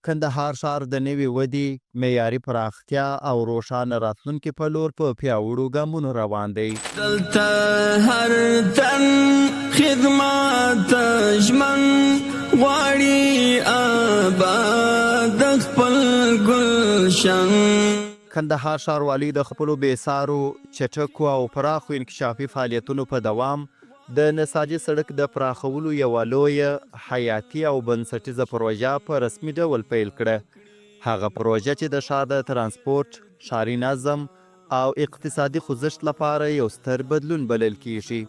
کندهار ښار د نوې ودې، معیاري پراختیا او روښانه راتلونکي په لور په پیاوړو ګامونو روان دی. دلته هر تن خدمت ژمن غواړي آباد خپل ګلشن. کندهار ښاروالي د خپلو بېسارو، چټکو او پراخو انکشافي فعالیتونو په دوام د نساجي سړک د پراخولو یوه لویه حیاتي او بنسټیزه پروژه په رسمي ډول پیل کړه. هغه پروژه چې د ښار د ترانسپورټ، ښاري نظم او اقتصادي خوځښت لپاره یو ستر بدلون بلل کیږي.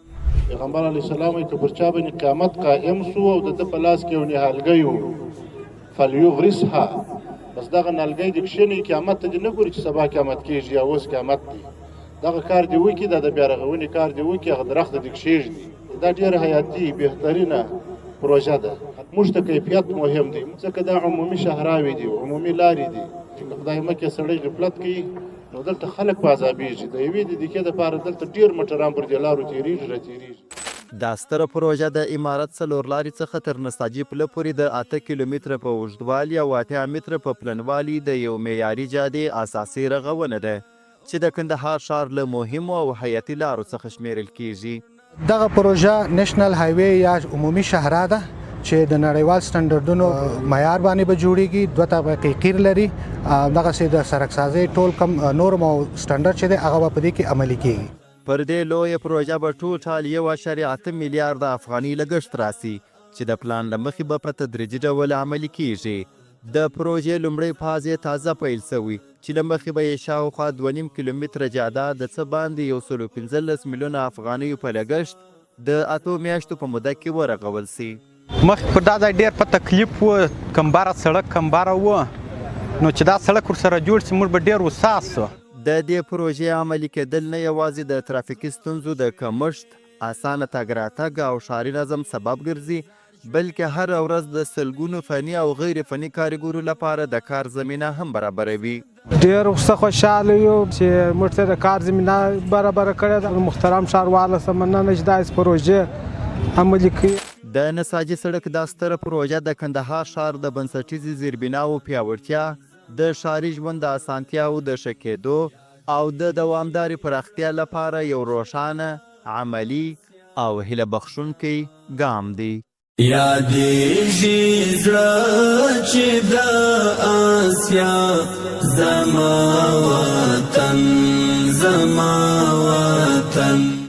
پیغمبر علیه السلام وایي که پر چا باندې قیامت قائم سو او د ده په لاس کې یو نهالګۍ و فلیغرسها، بس دغه نهالګۍ دې کښېنوي، قیامت ته دې نه ګوري چې سبا قیامت کېږي یا اوس قیامت دی. دغه کار دې وکړي، دا د بیارغونې کار دې وکړي، هغه درخت دې کښېږدي. دا ډېره حیاتي بهترینه پروژه ده. موږ ته کیفیت مهم دی ځکه دا عمومي شهراوې دي، عمومي لارې دي چې که خدای مکې سړی غفلت کوي نو دلته خلک په عذابېږي. د یوې دقیقې دپاره دلته ډېر موټران پر دې لارو تېرېږي راتېرېږي. دا ستره پروژه د عمارت څلور لارې څخه تر نساجي پله پورې د 8 کیلومتره په اوږدوالي او 8 متره په پلنوالي د یو معیاري جادې اساسي رغونه ده چې د کندهار ښار له مهمو او حیاتي لارو څخه شمیرل کیږي. دغه پروژه نېشنل هایوے یا عمومي شاهراه ده چې د نړیوال سټنډرډونو معیار باندې به جوړیږي. 2 طبقې قیر لري. دغسې د سړکسازۍ ټول کم نورم او سټنډرډ چې دی هغه به په دې کې عملي کیږي. پر دې لویه پروژه به ټوټال 1.8 میلیارده افغاني لګښت راسي چې د پلان له مخې به په تدریجي ډول عملي کیږي. د پروژې لومړۍ فاز یې تازه پیل شوی چې له مخې به یې شاوخوا 2.5 کیلومتره جاده د څه باندې 115 میلیونه افغانیو په لګښت د 8 میاشتو په موده کې ورغول سي. مخکې پر دا ځای ډېر په تکلیف و، کمباره سړک کمباره و، نو چې دا سړک ورسره جوړ شي موږ به ډېر وساس سو. د دې پروژې عملي کېدل نه یوازې د ترافیکي ستونزو د کمښت، اسانه تګ راتګ او ښاري نظم سبب ګرځي، بلکې هر ورځ د سلګونو فني او غیر فني کارګرو لپاره د کار زمینه هم برابروي. ډېر څه خوشحاله یو چې موږ ته د کار زمینه برابره کړې ده. محترم ښاروال څخه مننه چې دا پروژې عملي کوي. د نساجي سړک دا ستره پروژه د کندهار ښار د بنسټیزې زیربناو پیاوړتیا، د ښاري ژوند د اسانتیاو د ښه کېدو او د دوامدارې پراختیا لپاره یو روښانه، عملي او هیله بخښونکی ګام دی. یادېږي زړه چې د آسیا زما وطن، زما وطن.